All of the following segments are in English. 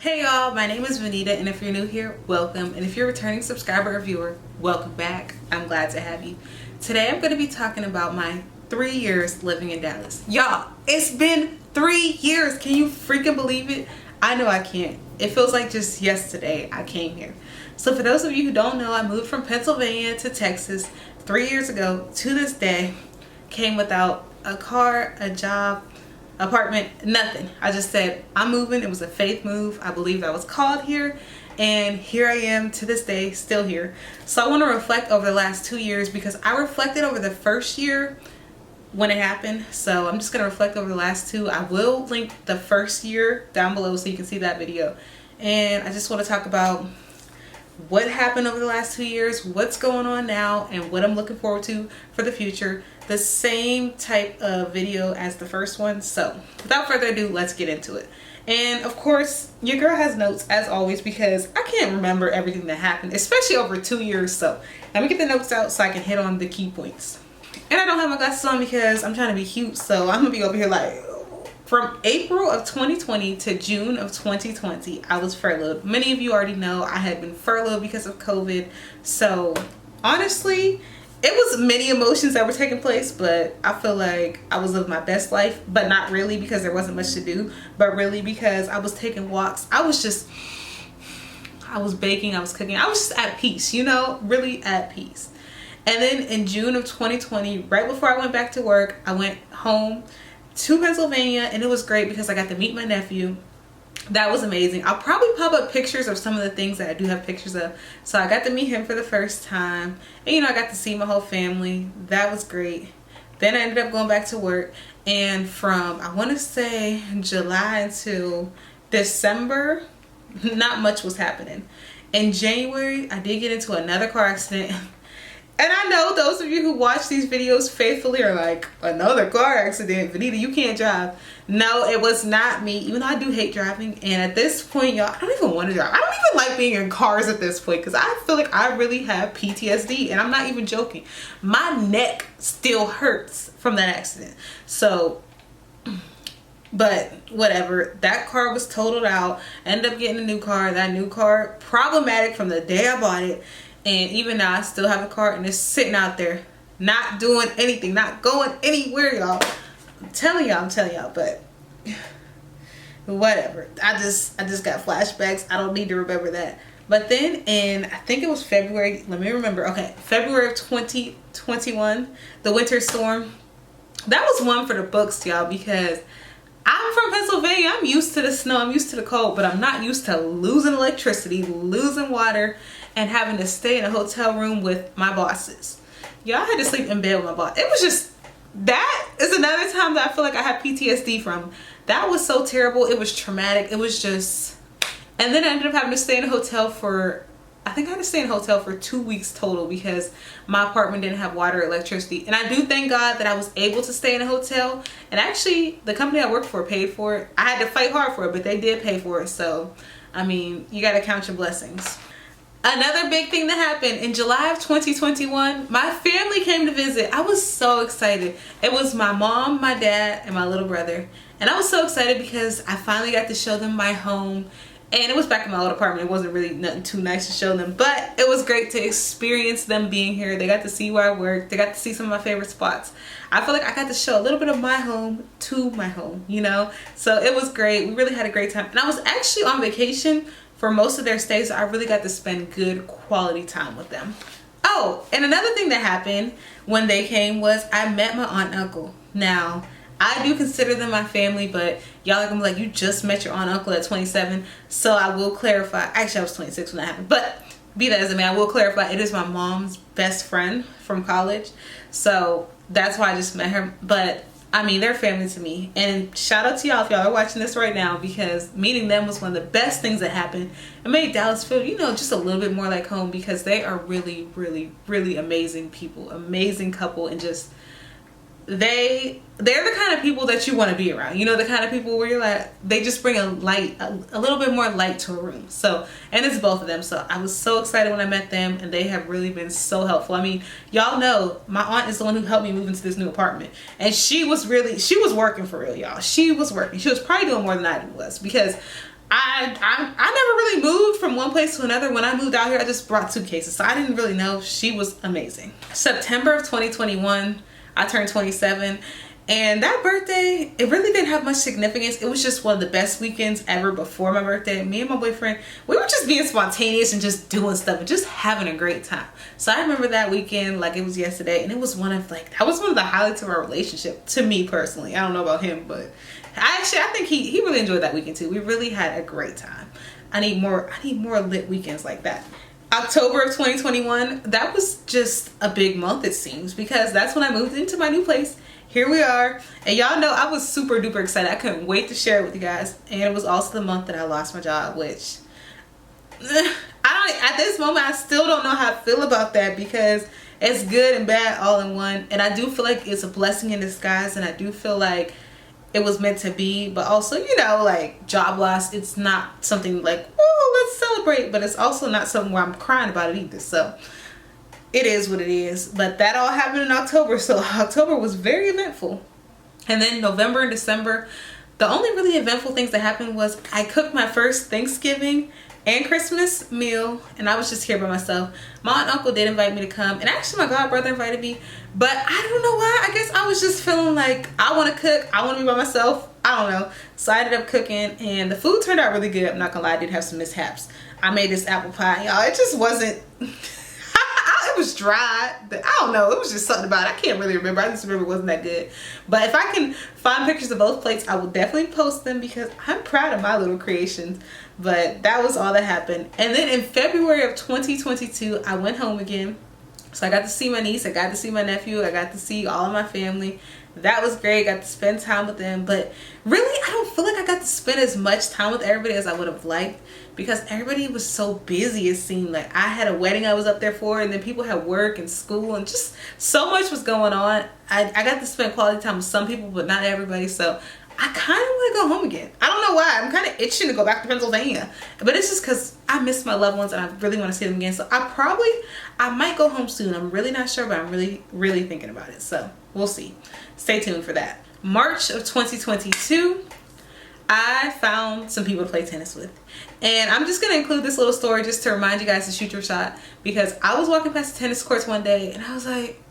Hey y'all, my name is Vanita, and if you're new here, welcome. And if you're a returning subscriber or viewer, welcome back. I'm glad to have you. Today I'm going to be talking about my 3 years living in Dallas. Y'all, it's been 3 years. Can you freaking believe it? I know I can't. It feels like just yesterday I came here. So for those of you who don't know, I moved from Pennsylvania to Texas 3 years ago. To this day, came without a car, a job, apartment, nothing. I just said I'm moving. It was a faith move. I believe I was called here, and here I am to this day, still here. So I want to reflect over the last 2 years because I reflected over the first year when it happened. So I'm just going to reflect over the last two. I will link the first year down below so you can see that video. And I just want to talk about what happened over the last 2 years, what's going on now, and what I'm looking forward to for the future. The same type of video as the first one. So without further ado, let's get into it. And of course, your girl has notes as always because I can't remember everything that happened, especially over 2 years. So let me get the notes out so I can hit on the key points. And I don't have my glasses on because I'm trying to be cute, so I'm gonna be over here like, from April of 2020 to June of 2020, I was furloughed. Many of you already know I had been furloughed because of COVID. So honestly, it was many emotions that were taking place, but I feel like I was living my best life, but not really because there wasn't much to do, but really because I was taking walks. I was baking, I was cooking. I was just at peace, you know, really at peace. And then in June of 2020, right before I went back to work, I went home to Pennsylvania, and it was great because I got to meet my nephew. That was amazing. I'll probably pop up pictures of some of the things that I do have pictures of. So I got to meet him for the first time, and you know, I got to see my whole family. That was great. Then I ended up going back to work, and from I want to say July until December, not much was happening. In January, I did get into another car accident. And I know those of you who watch these videos faithfully are like, another car accident, Vanita, you can't drive. No, it was not me, even though I do hate driving. And at this point, y'all, I don't even want to drive. I don't even like being in cars at this point because I feel like I really have PTSD, and I'm not even joking. My neck still hurts from that accident. So, but whatever, that car was totaled out. I ended up getting a new car. That new car, problematic from the day I bought it. And even now, I still have a car, and it's sitting out there, not doing anything, not going anywhere, y'all. I'm telling y'all, but whatever. I just got flashbacks. I don't need to remember that. But then in, I think it was February, let me remember. Okay, February of 2021, the winter storm. That was one for the books, y'all, because I'm from Pennsylvania. I'm used to the snow. I'm used to the cold, but I'm not used to losing electricity, losing water, and having to stay in a hotel room with my bosses. Y'all, had to sleep in bed with my boss. It was just, that is another time that I feel like I have PTSD from. That was so terrible. It was traumatic. It was just, and then I ended up having to stay in a hotel for, I think I had to stay in a hotel for 2 weeks total because my apartment didn't have water or electricity. And I do thank God that I was able to stay in a hotel. And actually, the company I worked for paid for it. I had to fight hard for it, but they did pay for it. So, I mean, you got to count your blessings. Another big thing that happened in July of 2021, my family came to visit. I was so excited. It was my mom, my dad, and my little brother. And I was so excited because I finally got to show them my home. And it was back in my old apartment. It wasn't really nothing too nice to show them, but it was great to experience them being here. They got to see where I work. They got to see some of my favorite spots. I feel like I got to show a little bit of my home to my home, you know? So it was great. We really had a great time. And I was actually on vacation for most of their stay, so I really got to spend good quality time with them. Oh, and another thing that happened when they came was I met my aunt and uncle. Now, I do consider them my family, but y'all are gonna be like, you just met your aunt and uncle at 27. So I will clarify. Actually, I was 26 when that happened. But be that as it may, I will clarify. It is my mom's best friend from college. So that's why I just met her. But I mean, they're family to me. And shout out to y'all if y'all are watching this right now, because meeting them was one of the best things that happened. It made Dallas feel, you know, just a little bit more like home because they are really, really, really amazing people. Amazing couple, and just they're the kind of people that you want to be around. You know, the kind of people where you're like, they just bring a light, a little bit more light to a room. So, and it's both of them. So I was so excited when I met them, and they have really been so helpful. I mean, y'all know my aunt is the one who helped me move into this new apartment, and she was working for real, y'all. She was working. She was probably doing more than I was, because I never really moved from one place to another. When I moved out here, I just brought suitcases, so I didn't really know. She was amazing. September of 2021, I turned 27, and that birthday, it really didn't have much significance. It was just one of the best weekends ever before my birthday. Me and my boyfriend, we were just being spontaneous and just doing stuff and just having a great time. So I remember that weekend like it was yesterday, and it was one of that was one of the highlights of our relationship to me personally. I don't know about him, but I think he really enjoyed that weekend too. We really had a great time. I need more lit weekends like that. October of 2021, that was just a big month, it seems, because that's when I moved into my new place. Here we are, and y'all know I was super duper excited. I couldn't wait to share it with you guys. And it was also the month that I lost my job, which at this moment I still don't know how I feel about that, because it's good and bad all in one. And I do feel like it's a blessing in disguise, and I do feel like it was meant to be. But also, you know, like, job loss, it's not something like, oh, let's celebrate, but it's also not something where I'm crying about it either. So it is what it is. But that all happened in October, so October was very eventful. And then November and December, the only really eventful things that happened was I cooked my first Thanksgiving and Christmas meal, and I was just here by myself. My aunt and uncle did invite me to come, and actually my god brother invited me, but I don't know why. I guess I was just feeling like I want to cook, I want to be by myself, I don't know. So I ended up cooking, and the food turned out really good. I'm not gonna lie, I did have some mishaps. I made this apple pie, y'all. It just wasn't it was dry. I don't know, it was just something about it. I can't really remember. I just remember it wasn't that good. But if I can find pictures of both plates, I will definitely post them, because I'm proud of my little creations. But that was all that happened. And then in February of 2022, I went home again. So I got to see my niece, I got to see my nephew, I got to see all of my family. That was great. Got to spend time with them. But really, I don't feel like I got to spend as much time with everybody as I would have liked, because everybody was so busy. It seemed like I had a wedding I was up there for, and then people had work and school, and just so much was going on. I got to spend quality time with some people, but not everybody. So I kind of want to go home again. I don't know why. I'm kind of itching to go back to Pennsylvania, but it's just because I miss my loved ones and I really want to see them again. So I might go home soon. I'm really not sure, but I'm really thinking about it. So we'll see. Stay tuned for that. March of 2022, I found some people to play tennis with. And I'm just going to include this little story just to remind you guys to shoot your shot, because I was walking past the tennis courts one day and I was like,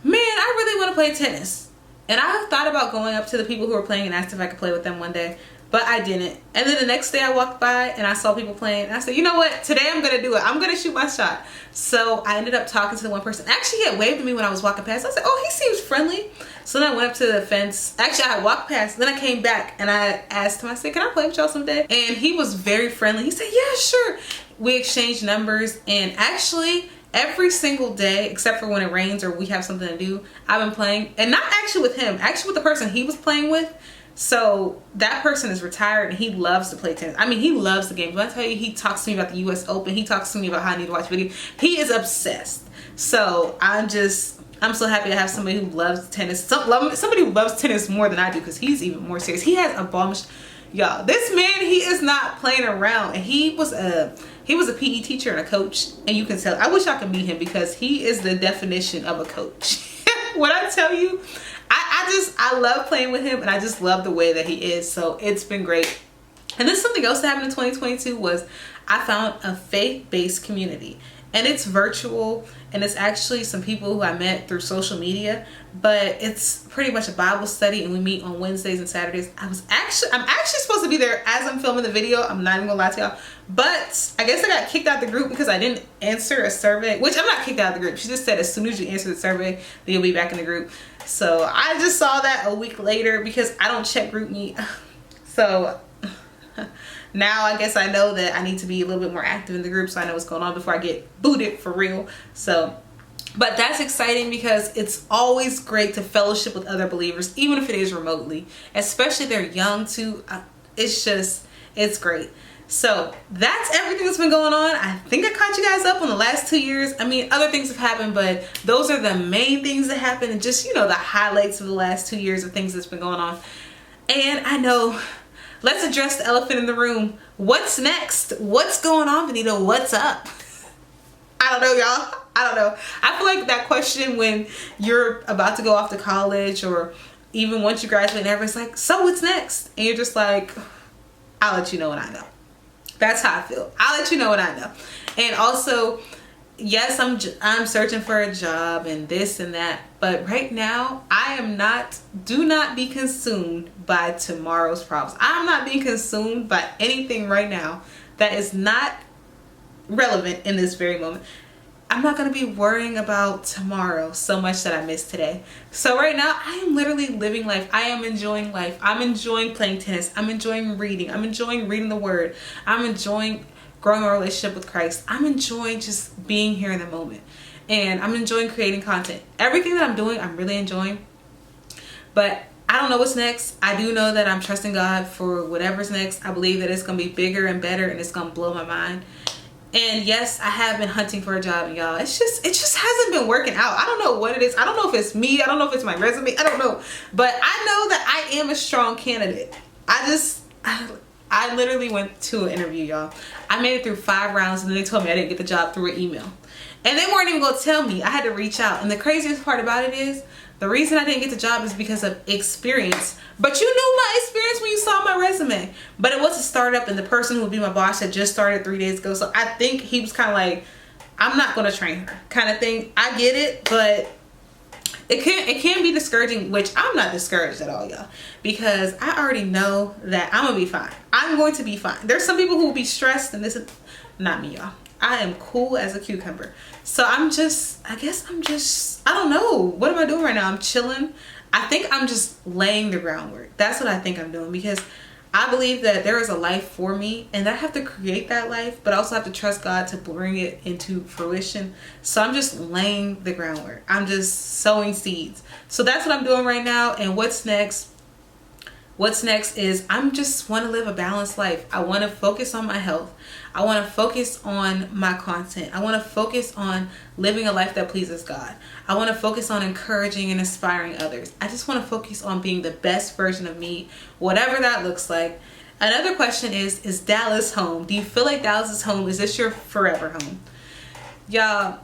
man, I really want to play tennis. And I thought about going up to the people who were playing and asked if I could play with them one day, but I didn't. And then the next day I walked by and I saw people playing, and I said, you know what, today I'm gonna do it. I'm gonna shoot my shot. So I ended up talking to the one person. Actually, he had waved at me when I was walking past. I said, oh, he seems friendly. So then I went up to the fence. Actually, I walked past, then I came back and I asked him, I said, can I play with y'all someday? And he was very friendly. He said, yeah, sure. We exchanged numbers, and actually every single day, except for when it rains or we have something to do, I've been playing. And not actually with him, actually with the person he was playing with. So that person is retired and he loves to play tennis. I mean, he loves the game. When I tell you, he talks to me about the US Open. He talks to me about how I need to watch videos. He is obsessed. So I'm so happy to have somebody who loves tennis. Somebody who loves tennis more than I do, because he's even more serious. He has a bomb. Y'all, this man, he is not playing around. And he was a PE teacher and a coach, and you can tell. I wish I could meet him, because he is the definition of a coach. When I tell you, I love playing with him, and I just love the way that he is. So it's been great. And then something else that happened in 2022 was I found a faith-based community, and it's virtual, and it's actually some people who I met through social media, but it's pretty much a Bible study, and we meet on Wednesdays and Saturdays. I'm actually supposed to be there as I'm filming the video. I'm not even gonna lie to y'all, but I guess I got kicked out the group because I didn't answer a survey, which I'm not kicked out of the group. She just said as soon as you answer the survey, then you'll be back in the group. So I just saw that a week later, because I don't check group me. So now I guess I know that I need to be a little bit more active in the group, so I know what's going on before I get booted for real. So, but that's exciting, because it's always great to fellowship with other believers, even if it is remotely, especially if they're young too. It's great. So that's everything that's been going on. I think I caught you guys up on the last 2 years. I mean, other things have happened, but those are the main things that happened, and just, you know, the highlights of the last 2 years of things that's been going on. And I know, let's address the elephant in the room. What's next? What's going on, Benita? What's up? I don't know, y'all. I don't know. I feel like that question when you're about to go off to college, or even once you graduate, and everybody's like, so what's next? And you're just like, I'll let you know when I know. That's how I feel. I'll let you know what I know. And also, yes, I'm searching for a job and this and that, but right now I am not. Do not be consumed by tomorrow's problems. I'm not being consumed by anything right now that is not relevant in this very moment. I'm not going to be worrying about tomorrow so much that I missed today. So right now, I am literally living life. I am enjoying life. I'm enjoying playing tennis. I'm enjoying reading. I'm enjoying reading the word. I'm enjoying growing a relationship with Christ. I'm enjoying just being here in the moment. And I'm enjoying creating content. Everything that I'm doing, I'm really enjoying. But I don't know what's next. I do know that I'm trusting God for whatever's next. I believe that it's going to be bigger and better, and it's going to blow my mind. And yes, I have been hunting for a job, and y'all, it just hasn't been working out. I don't know what it is. I don't know if it's me. I don't know if it's my resume. I don't know. But I know that I am a strong candidate. I literally went to an interview, y'all. I made it through 5 rounds, and then they told me I didn't get the job through an email. And they weren't even going to tell me. I had to reach out. And the craziest part about it is, the reason I didn't get the job is because of experience. But you knew my experience when you saw my resume. But it was a startup, and the person who would be my boss had just started 3 days ago. So I think he was kind of like, I'm not going to train her kind of thing. I get it, but it can be discouraging, which I'm not discouraged at all, y'all. Because I already know that I'm going to be fine. I'm going to be fine. There's some people who will be stressed, and this is not me, y'all. I am cool as a cucumber. So I don't know. What am I doing right now? I'm chilling. I think I'm just laying the groundwork. That's what I think I'm doing, because I believe that there is a life for me, and I have to create that life, but I also have to trust God to bring it into fruition. So I'm just laying the groundwork. I'm just sowing seeds. So that's what I'm doing right now. And what's next? What's next is I'm just want to live a balanced life. I want to focus on my health. I want to focus on my content. I want to focus on living a life that pleases God. I want to focus on encouraging and inspiring others. I just want to focus on being the best version of me, whatever that looks like. Another question is Dallas home? Do you feel like Dallas is home? Is this your forever home? Y'all,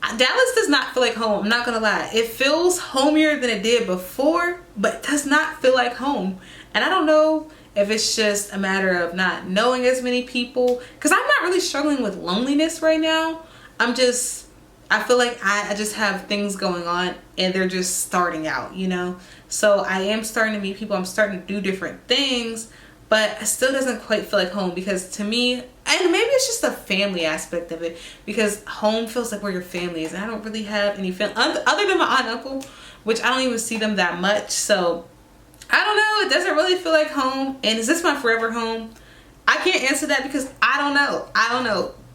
Dallas does not feel like home. I'm not going to lie. It feels homier than it did before, but it does not feel like home. And I don't know if it's just a matter of not knowing as many people, because I'm not really struggling with loneliness right now. I feel like I just have things going on, and they're just starting out, you know? So I am starting to meet people. I'm starting to do different things, but it still doesn't quite feel like home, because to me, and maybe it's just the family aspect of it, because home feels like where your family is, and I don't really have any family other than my aunt and uncle, which I don't even see them that much. So I don't know. It doesn't really feel like home. And is this my forever home? I can't answer that, because I don't know.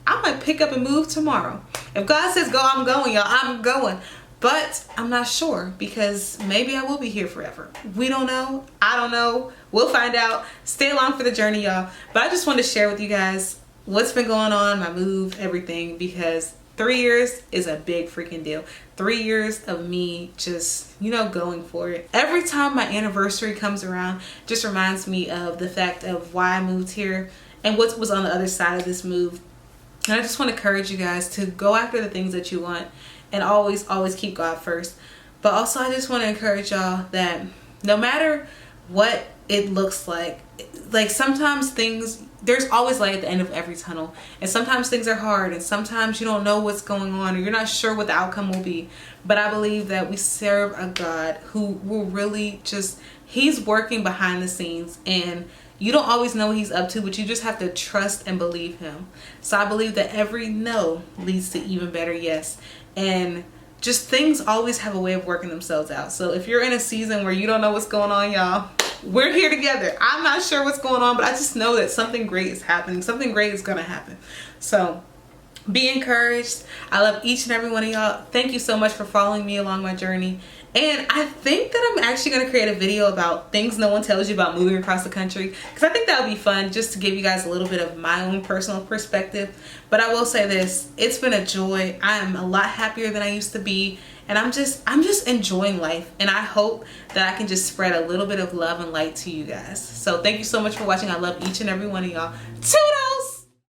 I might pick up and move tomorrow. If God says go, I'm going, y'all. I'm going. But I'm not sure, because maybe I will be here forever. We don't know. I don't know. We'll find out. Stay along for the journey, y'all. But I just wanted to share with you guys what's been going on, my move, everything, because 3 years is a big freaking deal. 3 years of me just, going for it. Every time my anniversary comes around, just reminds me of the fact of why I moved here and what was on the other side of this move. And I just want to encourage you guys to go after the things that you want, and always keep God first. But also, I just want to encourage y'all that no matter what it looks like sometimes there's always light at the end of every tunnel. And sometimes things are hard, and sometimes you don't know what's going on, or you're not sure what the outcome will be. But I believe that we serve a God who will really He's working behind the scenes, and you don't always know what He's up to, but you just have to trust and believe Him. So I believe that every no leads to even better yes. And just things always have a way of working themselves out. So if you're in a season where you don't know what's going on, y'all, we're here together. I'm not sure what's going on, but I just know that something great is happening. Something great is going to happen. So be encouraged. I love each and every one of y'all. Thank you so much for following me along my journey. And I think that I'm actually going to create a video about things no one tells you about moving across the country, because I think that would be fun, just to give you guys a little bit of my own personal perspective. But I will say this, it's been a joy. I am a lot happier than I used to be, and I'm just enjoying life, and I hope that I can just spread a little bit of love and light to you guys. So thank you so much for watching. I love each and every one of y'all. Toodles!